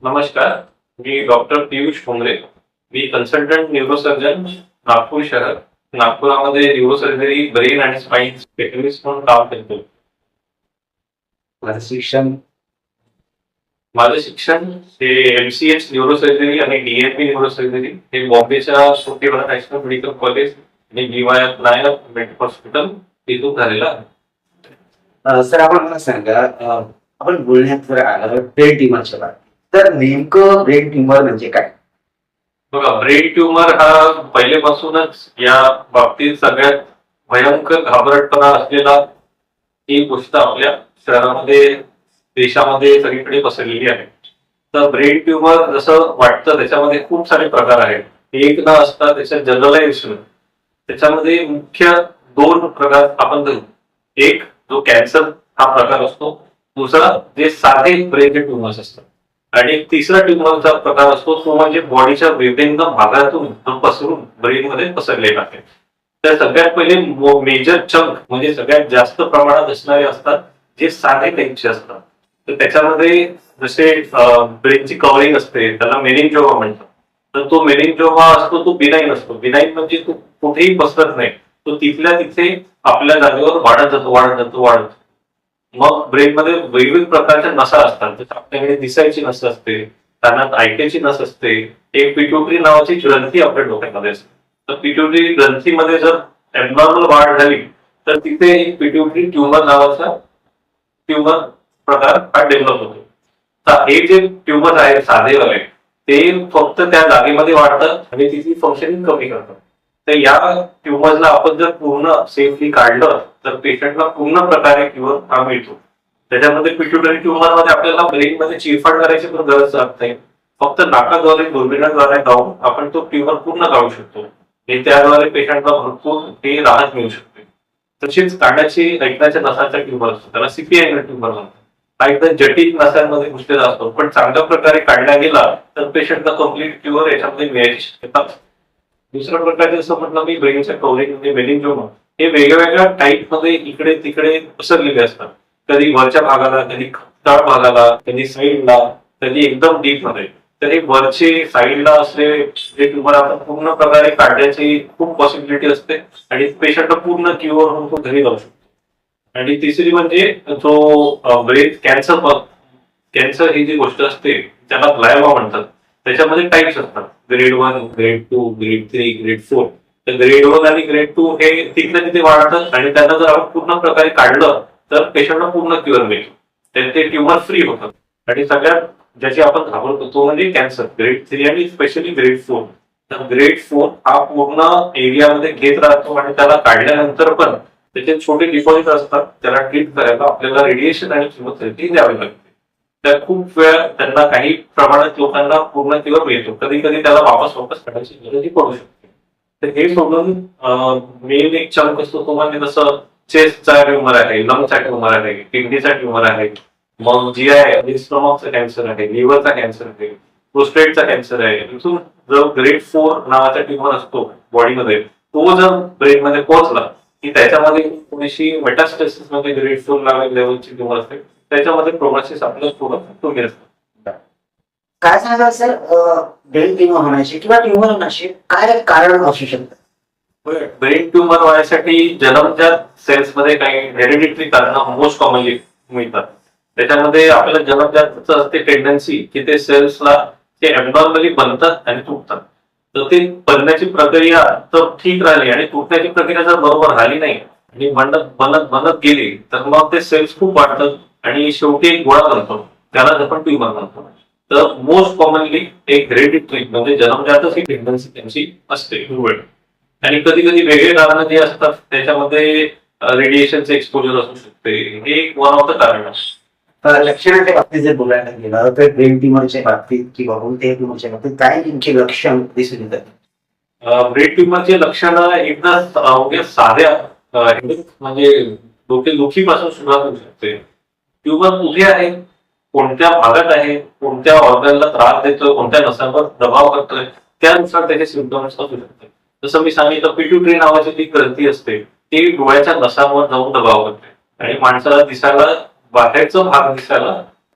नमस्कार. मी डॉक्टर पियुष ठोंबरे. मी consultant neurosurgeon, Nagpur शहर. नागपुरामध्ये neurosurgery, brain आणि स्पाईन स्पेशलिस्ट म्हणून काम करतो. माझं शिक्षण माझं शिक्षण हे MCH न्यूरोसर्जरी आणि DNP न्यूरोसर्जरी हे बॉम्बेच्या छोटेवाला नॅशनल मेडिकल कॉलेज आणि निवायात नायक मेडिकल हॉस्पिटल इथून झालेलं आहे. सर आपण मला सांगा, आपण बोलण्यात जर आलं ब्रेन ट्युमरच्या बाबतीत, तर नेमकं ब्रेन ट्युमर म्हणजे काय? बघा, ब्रेन ट्युमर हा पहिलेपासूनच या बाबतीत सगळ्यात भयंकर घाबरटपणा असलेला ही गोष्ट आपल्या शहरामध्ये, देशामध्ये सगळीकडे पसरलेली आहे. तर ब्रेन ट्युमर जसं वाटतं त्याच्यामध्ये खूप सारे प्रकार आहेत. एक न असता त्याच्या जनरलायझेशन, त्याच्यामध्ये मुख्य दोन प्रकार आपण धरू. एक जो कॅन्सर हा प्रकार असतो, दुसरा जे साधे ब्रेन ट्युमर्स असतात, आणि तिसरा ट्युमरचा प्रकार असतो तो म्हणजे बॉडीच्या विभिन्न भागातून पसरून ब्रेन मध्ये पसरलेला आहे. तर सगळ्यात पहिले मेजर चंक म्हणजे सगळ्यात जास्त प्रमाणात असणारे असतात जे साधे टाईपचे असतात. तर त्याच्यामध्ये जसे ब्रेनची कव्हरिंग असते त्याला मेनिंजिओमा म्हणतात. तर तो मेनिंजिओमा असतो तो बिनाईन असतो. बिनाईन म्हणजे तो कुठेही पसरत नाही, तो तिथल्या तिथे आपल्या जागेवर वाढत जातो वाढत जातो वाढत. मग ब्रेनमध्ये वेगवेगळ्या प्रकारच्या नसा असतात. जसं आपल्याकडे दिसायची नस असते, कानात ऐकायची नस असते, एक पिट्युटरी नावाची ग्रंथी आपल्या डोक्यामध्ये असते. तर पिट्युटरी ग्रंथीमध्ये जर ऍबनॉर्मल वाढ झाली तर तिथे एक पिट्युटरी ट्युमर नावाचा ट्युमर प्रकार हा डेव्हलप होतो. तर हे जे ट्युमर आहे साधेवाले, ते फक्त त्या जागेमध्ये वाढतात आणि तिची फंक्शनिंग कमी करतात. तर या ट्युमरला आपण जर पूर्ण सेफली काढलं तर पेशंटला पूर्ण प्रकारे क्युअर हा मिळतो. त्याच्यामध्ये पिट्युटरी ट्युमर मध्ये आपल्याला ब्रेनमध्ये चिरफाड करायची पण गरज लागत नाही. फक्त नाकाद्वारे, दुर्बिणाद्वारे जाऊन आपण तो ट्युमर पूर्ण काढू शकतो आणि त्याद्वारे पेशंटला भरपूर हे राहत मिळू शकते. तशीच कानाची ऐकण्याच्या नसाचा ट्युमर असतो, त्याला CPI ट्युमर म्हणतात. हा एकदम जटिल नसांमध्ये घुसलेला असतो, पण चांगल्या प्रकारे काढला गेला तर पेशंटला कम्प्लीट क्युअर याच्यामध्ये मिळायची शक्यता. दुसऱ्या प्रकारचे जसं म्हटलं मी, ब्रेनच्या कव्हरिंग म्हणजे मेनिंजिओमा हे वेगवेगळ्या टाईप मध्ये इकडे तिकडे पसरलेले असतात. कधी वरच्या भागाला, कधी तळ भागाला, कधी साईडला, कधी एकदम डीप मध्ये. तर हे वरचे साईडला असले जे ट्युमर आपण पूर्ण प्रकारे काढण्याची खूप पॉसिबिलिटी असते आणि पेशंट पूर्ण क्युअर होऊन तो घरी जाऊ शकतो. आणि तिसरी म्हणजे जो ब्रेन कॅन्सर, कॅन्सर ही जी गोष्ट असते त्याला ग्लायोमा म्हणतात. त्याच्यामध्ये टाईप्स असतात, ग्रेड 1, ग्रेड 2, ग्रेड 3, ग्रेड 4. तर ग्रेड 1 आणि ग्रेड 2 हे तिथल्या तिथे वाढतात आणि त्यांना जर आपण पूर्ण प्रकारे काढलं तर पेशंटला पूर्ण क्युअर मिळतो. ते ट्युमर फ्री होतात. आणि सगळ्यात ज्याची आपण घाबरतो तो म्हणजे कॅन्सर ग्रेड 3 आणि स्पेशली ग्रेड 4. तर ग्रेड 4 हा पूर्ण एरियामध्ये घेत राहतो आणि त्याला काढल्यानंतर पण त्याचे छोटे डिपॉझिट असतात. त्याला ट्रीट करायला आपल्याला रेडिएशन आणि किमोथेरपी द्यावी लागते. त्या खूप वेळा त्यांना काही प्रमाणात लोकांना पूर्ण क्युअर मिळतो, कधी कधी त्याला वापस काढायची गरजही पडू शकते. तर हे सोडून मेन एक चंक असतो तो म्हणजे जसं चेस्टचा ट्युमर आहे, लंगचा ट्युमर आहे, किडनीचा ट्युमर आहे, मग GI म्हणजे स्टमकचा कॅन्सर आहे, लिव्हरचा कॅन्सर आहे, प्रोस्टेटचा कॅन्सर आहे. इथून जर ग्रेड 4 नावाचा ट्युमर असतो बॉडीमध्ये, तो जर ब्रेनमध्ये पोहोचला की त्याच्यामध्ये थोडीशी मेटास्टेसिस मध्ये ग्रेड 4 लेवलची ट्युमर असते. त्याच्यामध्ये प्रोग्रेसिस आपल्याला थोडं कमी असतं. काय सांगा सर, ब्रेन ट्युमर होण्याचे किंवा ट्युमर होण्याचे काय कारण असू शकतं? ब्रेन ट्युमर होण्यासाठी जन्मजात सेल्स मध्ये काही हेरिडिटरी कारण मोस्ट कॉमनली मिळतात. त्याच्यामध्ये आपल्याला जन्मजात असते टेंडन्सी की ते सेल्सला ते ऍबनॉर्मली बनतात आणि तुटतात. तर ते बनण्याची प्रक्रिया तर ठीक राहिली आणि तुटण्याची प्रक्रिया जर बरोबर राहिली नाही आणि बनत बनत बनत गेली तर मग ते सेल्स खूप वाढतात आणि शेवटी एक गोळा बनतो, त्याला आपण ट्युमर म्हणतो. तर मोस्ट कॉमनली एक हेरिडिटरी म्हणजे जन्मजातच ही टेंडन्सी त्यांची असते. आणि कधी कधी वेगळे कारण जे असतात त्याच्यामध्ये रेडिएशनचे एक्सपोजर असू शकते, हे एक वन ऑफ द कारण असतं. लक्षणाच्या बाबतीत जर बोलायला गेलं तर ब्रेन ट्युमरच्या बाबतीत किंवा कोणत्याही ट्युमरच्या बाबतीत काय नेमके लक्षण दिसून येतात? ब्रेन ट्युमरचे लक्षण एकदा साध्या म्हणजे डोकेदुखीपासून सुरुवात होऊ शकते. ट्युमर कुठे आहे, कोणत्या भागात आहे, कोणत्या ऑर्गनला त्रास देतोय, कोणत्या नसांवर दबाव करतोय, त्यानुसार त्याचे सिम्पटम्स असू शकतात. जसं मी सांगितलं, पिट्युटरी नावाची ती ग्रंथी असते, ती डोळ्याच्या नसांवर जाऊन दबाव करते आणि माणसाला दिसायला, बाहेरचा भाग दिसायला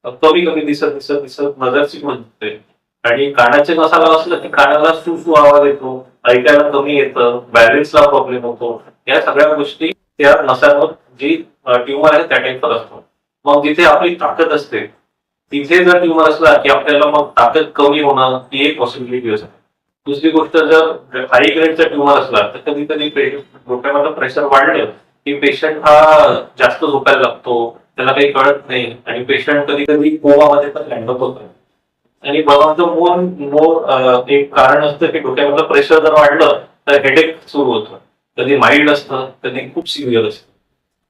कमी कमी दिसत दिसत दिसत नजरची म्हणते. आणि कानाच्या नसाला असलं की कानाला सू आवाज येतो, ऐकायला कमी येतं, बॅलन्सला प्रॉब्लेम होतो. या सगळ्या गोष्टी त्या नसांवर जी ट्युमर आहे त्या टाईपवर असतो. मग जिथे आपली ताकद असते तिथे जर ट्युमर असला की आपल्याला मग ताकद कमी होणं ही एक पॉसिबिलिटी असते. दुसरी गोष्ट, जर हाय ग्रेडचा ट्युमर असला तर कधी कधी डोक्यामध्ये प्रेशर वाढलं की पेशंट हा जास्त झोपायला लागतो, त्याला काही कळत नाही आणि पेशंट कधी कधी कोमामध्ये पण लँडअप होतं. आणि बघाचं मोर एक कारण असतं की डोक्यामधलं प्रेशर जर वाढलं तर हेडेक सुरू होतं. कधी माइल्ड असतं, कधी खूप सिव्हिअर असतं.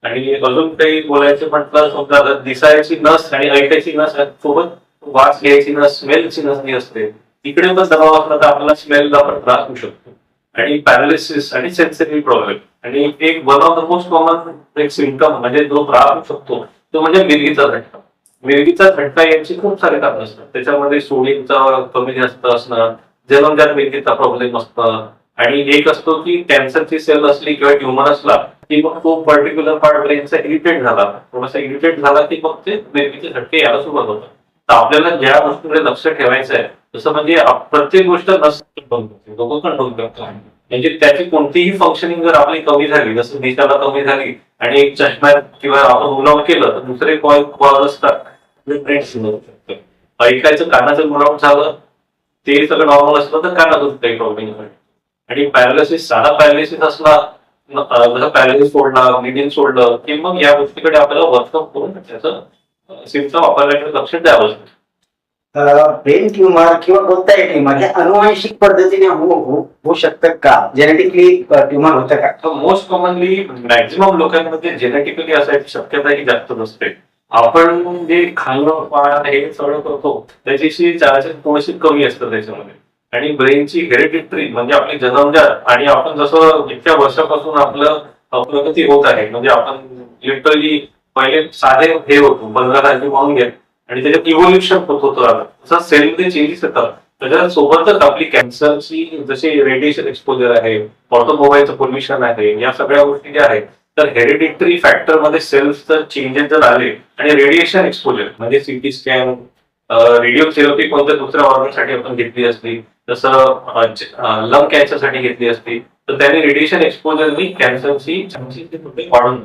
आणि अजून काही बोलायचं म्हटलं, समजा दिसायची नस आणि ऐकायची नस सोबत वास घ्यायची नस, स्मेलची नस जी असते, तिकडे पण दबाव असला तर आपल्याला स्मेलला पण त्रास होऊ शकतो. आणि पॅरालिसिस आणि सेन्सिटिव्ह प्रॉब्लेम. आणि एक one of the most common एक सिम्पटम म्हणजे जो त्रास होऊ शकतो तो म्हणजे मिरगीचा झटका. मिरगीचा झटका यांची खूप सारे कारण असतात. त्याच्यामध्ये सोडियमचा कमी जास्त असणं, जन्मजात मिरगीचा प्रॉब्लेम असतं, आणि एक असतो की कॅन्सरची सेल असली किंवा ट्युमर असला की मग तो पर्टिक्युलर पार्ट ब्रेनचा इरिटेट झाला, थोडासा इरिटेट झाला की मग ते मिरगीचे झटके यायला सुरुवात होतात. तर आपल्याला ज्या गोष्टीकडे लक्ष ठेवायचं आहे तसं म्हणजे प्रत्येक गोष्ट डोकं कंट्रोल करतो. म्हणजे त्याची कोणतीही फंक्शनिंग जर आपली कमी झाली, जसं दिशाला कमी झाली आणि एक चष्म्यात किंवा आपण मुलावट केलं तर दुसरे कॉल असतात, ब्रेन सुरू शकतं. ऐकायचं कानाचं मुलावट झालं, ते सगळं नॉर्मल असलं तर कानातून काही प्रॉब्लेम नाही. आणि पॅरालिसिस, साधा पॅरालिसिस असला, जसं पॅरालिसिस सोडला, मिडिल सोडलं की मग या गोष्टीकडे आपल्याला वर्कआउट करून त्याचं सिम्पटम आपल्याकडे लक्ष द्यावं लागतं. ब्रेन ट्युमर किंवा कोणताही ट्युमर हे अनुवांशिक पद्धतीने होऊ शकतं का? जेनेटिकली ट्युमर होतं का? तर मोस्ट कॉमनली मॅक्झिमम लोकांमध्ये जेनेटिकली असायची शक्यता ही जास्त नसते. आपण जे खाणं पान हे सगळं करतो त्याच्याशी चार्जेस थोडीशी कमी असतं त्याच्यामध्ये. आणि ब्रेनची हेरिडिटरी म्हणजे आपली जन्मजात, आणि आपण जसं इतक्या वर्षापासून आपलं प्रगती होत आहे, म्हणजे आपण लिटरली पहिले साधे हे होतो बंगाली म्हणून घेत आणि त्याच्यात इव्होल्युशन होत होतं. तसं सेलमध्ये चेंजेस येतात. त्याच्या सोबतच आपली कॅन्सरची जशी रेडिएशन एक्सपोजर आहे, ऑटोमोबाईलचं पोल्युशन आहे, या सगळ्या गोष्टी ज्या आहेत, तर हेरिडिटरी फॅक्टर मध्ये सेल्स जर चेंजेस जर आले आणि रेडिएशन एक्सपोजर म्हणजे सीटी स्कॅन, रेडिओथेरपी कोणत्या दुसऱ्या ऑर्गनसाठी आपण घेतली असली, जसं लंग कॅन्सरसाठी घेतली असती, तर त्याने रेडिएशन एक्सपोजरनी कॅन्सरची चान्सेस वाढून.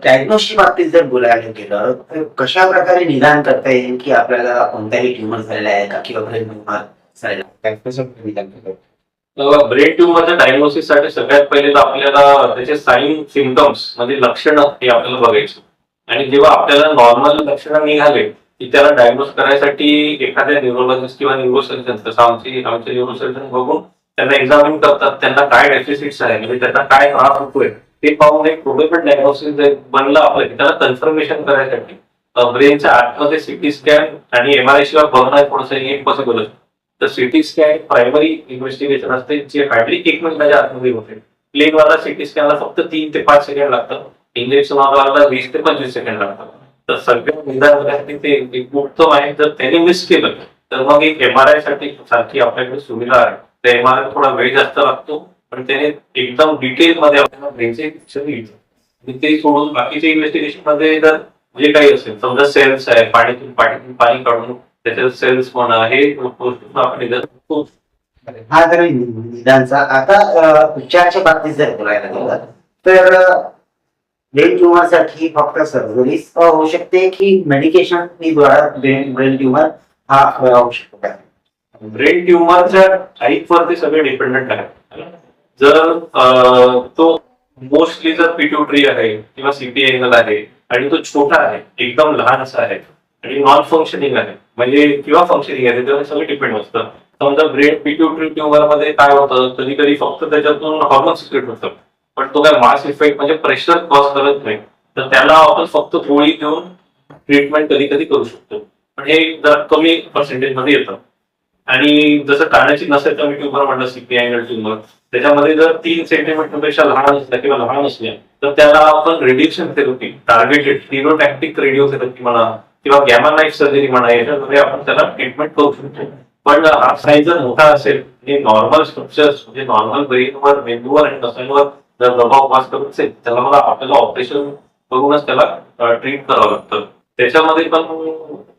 डायग्नोस्टिक बाबतीत जर बोलायला गेलं तर कशा प्रकारे निदान करता येईल की आपल्याला कोणताही ट्युमर झालेला आहे का किंवा ब्रेन ट्युमर झालेला आहे? कसं निदान करता येईल? ब्रेन ट्युमरच्या डायग्नोसिस साठी सगळ्यात पहिले तर आपल्याला त्याचे साईन सिम्पटम्स म्हणजे लक्षणं हे आपल्याला बघायचं. आणि जेव्हा आपल्याला नॉर्मल लक्षणं निघाले की त्याला डायग्नोस करायसाठी एखाद्या न्यूरोलॉजिस्ट किंवा न्यूरोसर्जन, तसं आमचे न्यूरोसर्जन बघून त्यांना एक्झामिन करतात, त्यांना काय डेफिसिट्स आहे म्हणजे त्यांना काय त्रास होतोय ते पाहून एक प्रोबेबल डायग्नोसिस बनलं आपलं की त्याला कन्फर्मेशन करायसाठी ब्रेनच्या आतमध्ये सिटी स्कॅन आणि एमआरआय शिवाय बघणं थोडंसं इम्पॉसिबल असतं. तर सिटी स्कॅन प्रायमरी इन्व्हेस्टिगेशन असते जे हार्डली 1 मिनिटाच्या आतमध्ये होते. प्लेन वाला सिटी स्कॅनला फक्त 3 ते 5 सेकंड लागतात, इंजेक्शन वाला 20 ते 25 सेकंड लागतात. तर सगळ्या निदान करण्यासाठी ते एक उत्तम आहे. जर त्यांनी मिस केलं तर मग एक एमआरआय साठी सारखी आपल्याकडे सुविधा आहे. त्या एमआरआय थोडा वेळ जास्त लागतो, पण त्याने एकदम डिटेल मध्ये आपल्याला ब्रेनचे पिक्चर येतं. आणि ते सोडून बाकीच्या इन्व्हेस्टिगेशन मध्ये जर जे काही असेल, समजा सेल्स आहे, पाठीतून पाणी काढून त्याच्यात सेल्स म्हणा, हे गोष्टी आपण निदान करतो. हा तर निदानचा. आता उपचाराच्या बाबतीत जर बोलायला गेलं तर ब्रेन ट्युमर साठी फक्त सर्जरी होऊ शकते की मेडिकेशन द्वारा ब्रेन ट्युमर हा होऊ शकतो का? ब्रेन ट्युमरच्या टाईपवर ते सगळे डिपेंडंट आहे. जर तो मोस्टली जर पिट्युटरी आहे किंवा सीपी एंगल आहे आणि तो छोटा आहे, एकदम लहान असा आहे आणि नॉन फंक्शनिंग आहे म्हणजे किंवा फंक्शनिंग आहे, त्याच्यावर सगळं डिपेंड असतं. समजा ब्रेन पिट्युटरी ट्युमर मध्ये काय होतं, कधी कधी फक्त त्याच्यातून हॉर्मोन सिक्रेट होतं, पण तो काय मास इफेक्ट म्हणजे प्रेशर कॉज करत नाही. तर त्याला आपण फक्त गोळी देऊन ट्रीटमेंट कधी कधी करू शकतो, पण हे जरा कमी पर्सेंटेज मध्ये येतं. आणि जसं कानाची नसेल कमी ट्युमर म्हणलं सीपी अँगल ट्युमर, त्याच्यामध्ये जर 3 सेंटीमीटर पेक्षा लहान असल्या किंवा लहान असल्या तर त्याला आपण रेडिएशन थेरपी, टार्गेटेड हिरोटॅक्टिक रेडिओथेरपी म्हणा किंवा गॅमा नाईफ सर्जरी म्हणा, याच्याद्वारे आपण त्याला ट्रीटमेंट करू शकतो. पण हा साईज जर मोठा असेल आणि नॉर्मल स्ट्रक्चर्स म्हणजे नॉर्मल ब्रेनवर, मेंदूवर आणि नसांवर जर दबाव पास करत असेल, त्याला मला आपल्याला ऑपरेशन करूनच त्याला ट्रीट करावं लागतं. त्याच्यामध्ये पण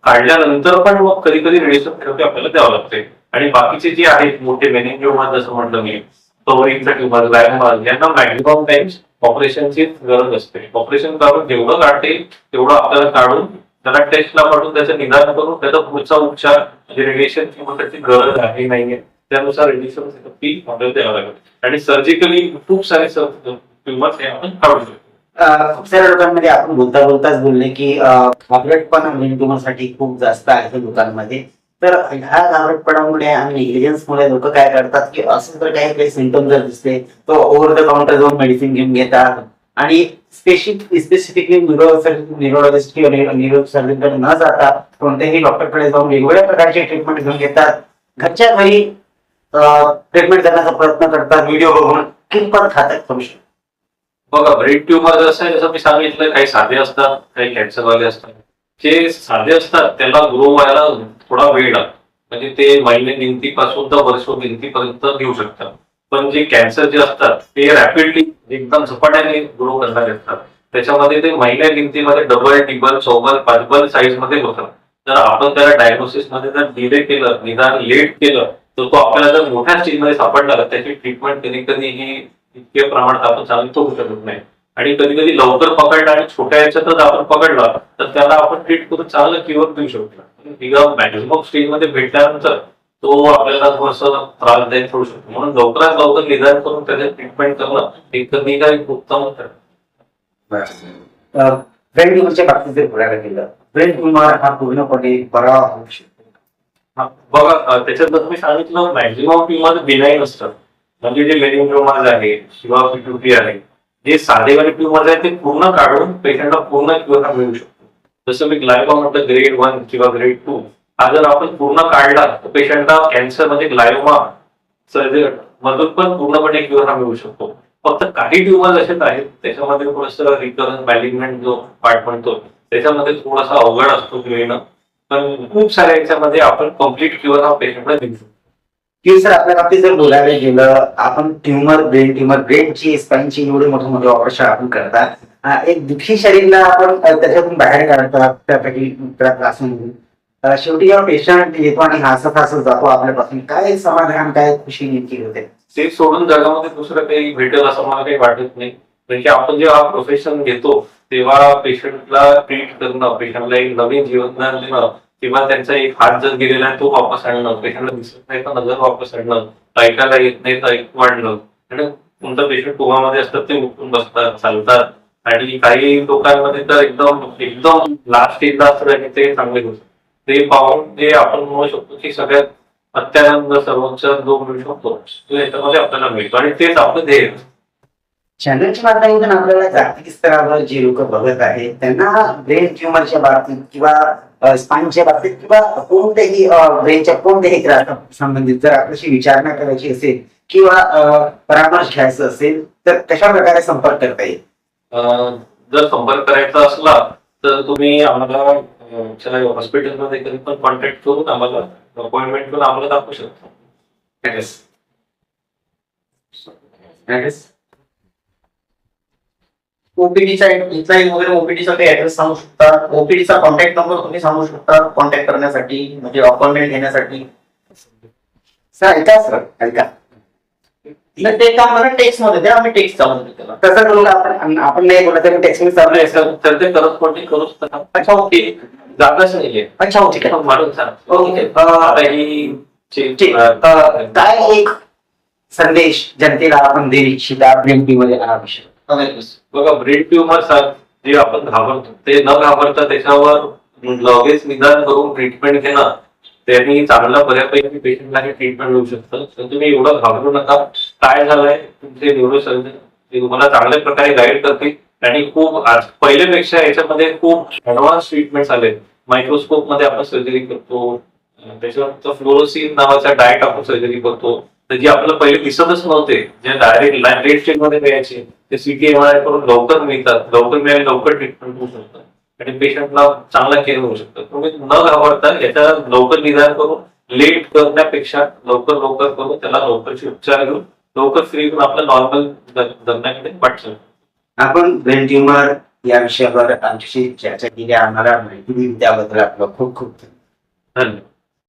काढल्यानंतर पण मग कधी कधी रेडिएशन थेरपी आपल्याला द्यावं लागते. आणि बाकीचे जे आहेत मोठे मेनिंजिओमा जसं म्हटलं मी, कव्हरिंगचा ट्युमर, लायम्बॉल, यांना मॅक्झिमम टाइम्स ऑपरेशनची गरज असते. ऑपरेशन करून जेवढं काढता येईल तेवढं आपल्याला काढून त्याला टेस्टला पाठवून त्याचं निदान करून त्याचा पुढचा उपचार म्हणजे रेडिएशन किंवा त्याची गरज आहे नाहीये त्यानुसार रेडिएशन थेरपी आपल्याला द्यावं लागेल. आणि सर्जिकली खूप सारे ट्युमर्स हे आपण काढू शकतो. खूप साऱ्या लोकांमध्ये आपण बोलताच बोलले की घाबरटपणा ब्रेन ट्युमरसाठी खूप जास्त आहे लोकांमध्ये. तर ह्या घाबरटपणामुळे आणि नेग्लिजन्समुळे लोक काय करतात की असं जर काही सिम्पटम जर दिसले तर ओव्हर द काउंटर जाऊन मेडिसिन घेऊन घेतात आणि स्पेसिफिकली न्यूरोलॉजिस्ट किंवा न्यूरोसर्जनकडे न जाता कोणत्याही डॉक्टरकडे जाऊन वेगवेगळ्या प्रकारचे ट्रीटमेंट घेऊन घेतात. घरच्या घरी ट्रीटमेंट करण्याचा प्रयत्न करतात. व्हिडिओ बघून किंपत घातक ठरू शकतो. बघा, ब्रेन ट्युमर जसं आहे, जसं मी सांगितलं, काही साधे असतात, काही कॅन्सरवाले असतात. जे साधे असतात त्याला ग्रो व्हायला थोडा वेळ लागतो, म्हणजे ते महिने गिनतीपासून तर वर्ष गिनतीपर्यंत घेऊ शकतात. पण जे कॅन्सर जे असतात ते रॅपिडली एकदम झपाट्याने ग्रो करणारे असतात. त्याच्यामध्ये ते महिन्या गिनतीमध्ये डबल, टिबल, चौबल, पाचबल साईज मध्ये होतात. जर आपण त्याला डायग्नोसिस मध्ये जर डिले केलं, निदान लेट केलं, तर तो आपल्याला जर मोठ्या स्टेज मध्ये सापडला तर त्याची ट्रीटमेंट कधी कधी ही इतके प्रमाणात आपण चांगली करू शकत नाही. आणि कधी कधी लवकर पकडला आणि छोट्या याच्यातच आपण पकडला तर त्याला आपण ट्रीट करून चांगलं क्युअर देऊ शकतो. मॅक्झिमम स्टेज मध्ये भेटल्यानंतर तो आपल्याला थोडंसं त्रासदायक ठरू शकतो. म्हणून लवकरात लवकर निदान करून त्याचे ट्रीटमेंट करणं हे कधी काही उत्तम ब्रेन ट्युमरच्या बाबतीत जर बोलायला गेलं, ब्रेन ट्युमर हा पूर्णपणे बरा होऊ शकतो. बघा, त्याच्यात जसं मी सांगितलं, मॅक्झिमम ट्युमर बिनाईन असतात. म्हणजे जे मेनिंजिओमाज आहे किंवा पिट्युटरी आहे, जे साधेवाले ट्युमर आहे ते पूर्ण काढून पेशंटला पूर्ण क्युअर मिळू शकतो. जसं मी ग्लायोमा म्हटलं, ग्रेड 1 किंवा ग्रेड 2, हा जर आपण पूर्ण काढला तर पेशंटला कॅन्सर म्हणजे ग्लायोमा सर्जरी मधून पण पूर्णपणे क्युअर हा मिळू शकतो. फक्त काही ट्युमर असेच आहेत त्याच्यामध्ये थोडंसं रिकरन्स मॅलिग्नंट जो पार्ट म्हणतो त्याच्यामध्ये थोडासा अवघड असतो मिळणं. पण खूप साऱ्या याच्यामध्ये आपण कम्प्लीट क्युअर हा पेशंटला देऊ शकतो. की सर आपल्या बाबतीत जर बोलायला गेलं, आपण ब्रेन ट्युमर, ब्रेनची स्पाईनची एवढे मोठे मोठे ऑपरेशन आपण करतात. एक दुखी शरीरला आपण त्याच्यातून बाहेर काढतात त्यापैकी त्रासून. शेवटी जेव्हा पेशंट येतो आणि हसत हसत जातो आपल्यापासून, काय समाधान, काय खुशी नेमकी होते? ते सोडून जगामध्ये दुसरं काही भेटेल असं मला काही वाटत नाही. म्हणजे आपण जेव्हा प्रोफेशन घेतो तेव्हा पेशंटला ट्रीट करणं, पेशंटला एक नवीन जीवनदान देणं किंवा त्यांचा एक हात जर गेलेला आहे तो वापस आणणं, पेशंटला दिसत नाही तर नजर वापस आणणं, ऐकायला येत नाही तर ऐकू आणणं. आणि कोणतं पेशंट कोमामध्ये असतात ते उठून बसतात, चालतात. आणि काही लोकांमध्ये तर एकदम एकदम लास्ट स्टेजला असतात आणि ते चांगले होतात. ते पाहून ते आपण म्हणू शकतो की सगळ्यात अत्यानंद सर्वोच्च जो मिळू शकतो तो याच्यामध्ये आपल्याला मिळतो आणि तेच आपलं ध्येय. चॅनलच्या माध्यमातून आपल्याला जागतिक स्तरावर जे लोक बघत आहेत त्यांना ब्रेन ट्युमरच्या बाबतीत किंवा स्पाईनच्या बाबतीत किंवा कोणत्याही ब्रेनच्या कोणत्याही त्रासा संबंधित जर आपल्याशी विचारणा करायची असेल किंवा परामर्श घ्यायचा असेल तर कशा प्रकारे संपर्क करता येईल? जर संपर्क करायचा असला तर तुम्ही आम्हाला हॉस्पिटलमध्ये कधी पण कॉन्टॅक्ट करून आम्हाला अपॉइंटमेंट करून आम्हाला दाखवू शकतो. ओपीडीचा वगैरे ओपीडीचा काही ऍड्रेस सांगू शकता? ओपीडीचा कॉन्टॅक्ट नंबर तुम्ही सांगू शकता कॉन्टॅक्ट करण्यासाठी, म्हणजे अपॉइंटमेंट घेण्यासाठी? सर ऐका, ते काम मला टेक्स्ट मध्ये द्या, आम्ही टेक्स्ट चालू त्याला. तसं करून आपण नाही बोलत तरी टेक्स्टिंग चालू आहे तर ते करस्पॉन्डिंग करूच नका. अच्छा, ओके. जागाच नाहीये. अच्छा, ओके. मारून सांग. ओके. काय एक संदेश जनतेला आपण देऊ इच्छिता ब्रेन ट्युमर या विषयी? बघा, ब्रेन ट्युमर जे आपण घाबरतो ते न घाबरता त्याच्यावर लगेच निदान करून ट्रीटमेंट घेणं, त्यांनी चांगल्या बऱ्यापैकी पेशंटला हे ट्रीटमेंट मिळू शकतं. तर तुम्ही एवढं घाबरू नका. काय झालंय, तुमचे न्यूरोसर्जन ते तुम्हाला चांगल्या प्रकारे गाईड करतील आणि खूप पहिल्यापेक्षा याच्यामध्ये खूप ऍडव्हान्स ट्रीटमेंट आले. मायक्रोस्कोप मध्ये आपण सर्जरी करतो, त्याच्यानंतर फ्लोरोसिन नावाचा डायट आपण सर्जरी करतो. तर जे आपल्याला पहिले दिसतच नव्हते, जे डायरेक्ट लेट स्टेज मध्ये मिळायचे ते सीटी एमआरआय करून लवकर मिळतात. लवकर मिळाले लवकर ट्रीटमेंट होऊ शकतं आणि पेशंटला चांगला केअर होऊ शकतं. तुम्ही न घाबरता याच्या लवकर निदान करून लेट करण्यापेक्षा लवकर करून त्याला लवकरचे उपचार घेऊन लवकर फ्री करून आपल्या नॉर्मल जगण्याकडे वाटतं. आपण ब्रेन ट्युमर या विषयावर आमच्याशी चर्चा केली, आम्हाला माहिती दिली त्याबद्दल आपलं खूप खूप धन्यवाद. धन्यवाद.